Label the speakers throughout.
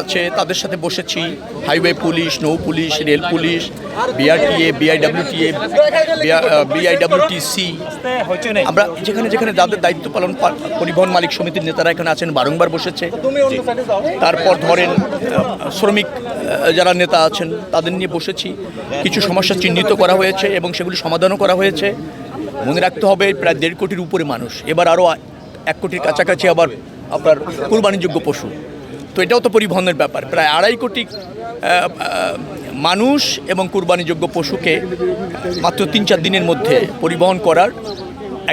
Speaker 1: আছে তাদের সাথে বসেছি, হাইওয়ে পুলিশ, নৌ police, rail police, BRTA, BIWTC, আমরা যেখানে যেখানে যাদের দায়িত্ব পালন পরিবহন মালিক সমিতির নেতারা এখানে আছেন বারংবার বসেছে। তারপর ধরেন শ্রমিক যারা নেতা আছেন তাদের নিয়ে বসেছি, কিছু সমস্যা চিহ্নিত করা হয়েছে এবং সেগুলি সমাধানও করা হয়েছে। মনে রাখতে হবে প্রায় 1.5 কোটির উপরে মানুষ, এবার আরও 1 কোটির কাছাকাছি আবার আপনার কুরবানিযোগ্য পশু, তো এটাও তো পরিবহনের ব্যাপার। প্রায় 2.5 কোটি মানুষ এবং কুরবানিযোগ্য পশুকে মাত্র 3-4 দিনের মধ্যে পরিবহন করার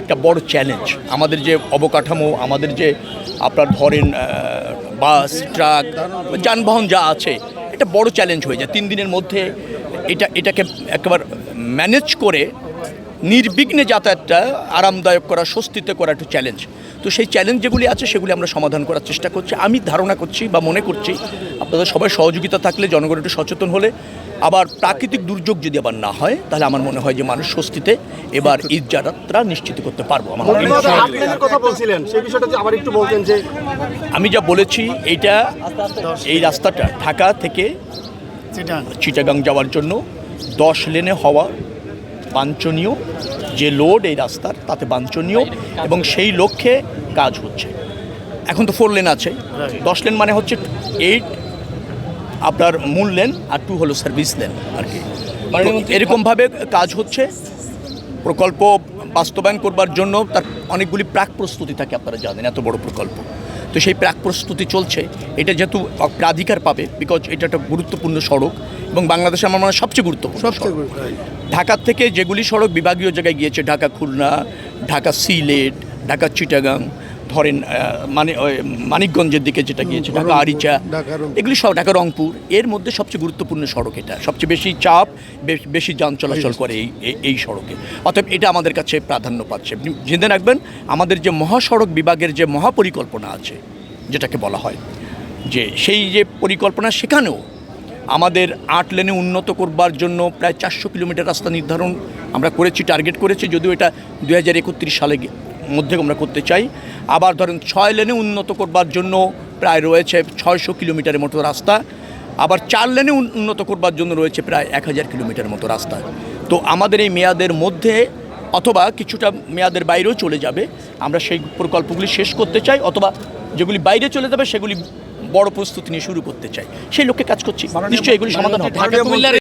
Speaker 1: একটা বড় চ্যালেঞ্জ। আমাদের যে অবকাঠামো, আমাদের যে আপনার ধরেন বাস, ট্রাক, যানবাহন যা আছে, এটা বড় চ্যালেঞ্জ হয়ে যায় 3 দিনের মধ্যে। এটাকে একেবারে ম্যানেজ করে নির্বিঘ্নে যাতায়াতটা আরামদায়ক করা, স্বস্তিতে করা একটু চ্যালেঞ্জ। তো সেই চ্যালেঞ্জ যেগুলি আছে সেগুলি আমরা সমাধান করার চেষ্টা করছি। আমি ধারণা করছি বা মনে করছি আপনাদের সবাই সহযোগিতা থাকলে, জনগণ একটু সচেতন হলে, আবার প্রাকৃতিক দুর্যোগ যদি আবার না হয়, তাহলে আমার মনে হয় যে মানুষ স্বস্তিতে এবার ঈদ যাত্রা নিশ্চিত করতে পারবো। আমি যা বলেছি, এই রাস্তাটা ঢাকা থেকে চিটাগাং যাওয়ার জন্য 10 লেনে হওয়া বাঞ্ছনীয়, যে লোড এই রাস্তার তাতে বাঞ্ছনীয়, এবং সেই লক্ষ্যে কাজ হচ্ছে। এখন তো 4 লেন আছে, 10 লেন মানে হচ্ছে 8 আপনার মূল লেন আর 2 হলো সার্ভিস লেন আর কি। এরকমভাবে কাজ হচ্ছে। প্রকল্প বাস্তবায়ন করবার জন্য তার অনেকগুলি প্রাক প্রস্তুতি থাকে, আপনারা জানেন, এত বড় প্রকল্প। তো সেই প্রাক প্রস্তুতি চলছে। এটা যেহেতু অগ্রাধিকার পাবে, বিকজ এটা একটা গুরুত্বপূর্ণ সড়ক এবং বাংলাদেশে আমার মনে হয় সবচেয়ে গুরুত্বপূর্ণ। ঢাকার থেকে যেগুলি সড়ক বিভাগীয় জায়গায় গিয়েছে, ঢাকা খুলনা, ঢাকা সিলেট, ঢাকা চিটাগাং, ধরেন মানিকগঞ্জের দিকে যেটা গিয়েছে, ঢাকা আরিচা, এগুলি সব, ঢাকা রংপুর, এর মধ্যে সবচেয়ে গুরুত্বপূর্ণ সড়ক এটা। সবচেয়ে বেশি চাপ, বেশি যান চলাচল করে এই সড়কে। অতএব এটা আমাদের কাছে প্রাধান্য পাচ্ছে। জেনে রাখবেন, আমাদের যে মহাসড়ক বিভাগের যে মহাপরিকল্পনা আছে, যেটাকে বলা হয়, যে সেই যে পরিকল্পনা, সেখানেও আমাদের 8 লেনে উন্নত করবার জন্য প্রায় 400 কিলোমিটার রাস্তা নির্ধারণ আমরা করেছি, টার্গেট করেছি, যদিও এটা 2031 সালে মধ্যে আমরা করতে চাই। আবার ধরেন 6 লেনে উন্নত করবার জন্য প্রায় রয়েছে 600 কিলোমিটারের মতো রাস্তা। আবার 4 লেনে উন্নত করবার জন্য রয়েছে প্রায় 1000 কিলোমিটার মতো রাস্তা। তো আমাদের এই মেয়াদের মধ্যে, অথবা কিছুটা মেয়াদের বাইরেও চলে যাবে, আমরা সেই প্রকল্পগুলি শেষ করতে চাই, অথবা যেগুলি বাইরে চলে যাবে সেগুলি বড় প্রস্তুতি নিয়ে শুরু করতে চাই। সেই লক্ষ্যে কাজ করছি। নিশ্চয়ই এগুলি সমাধান হবে।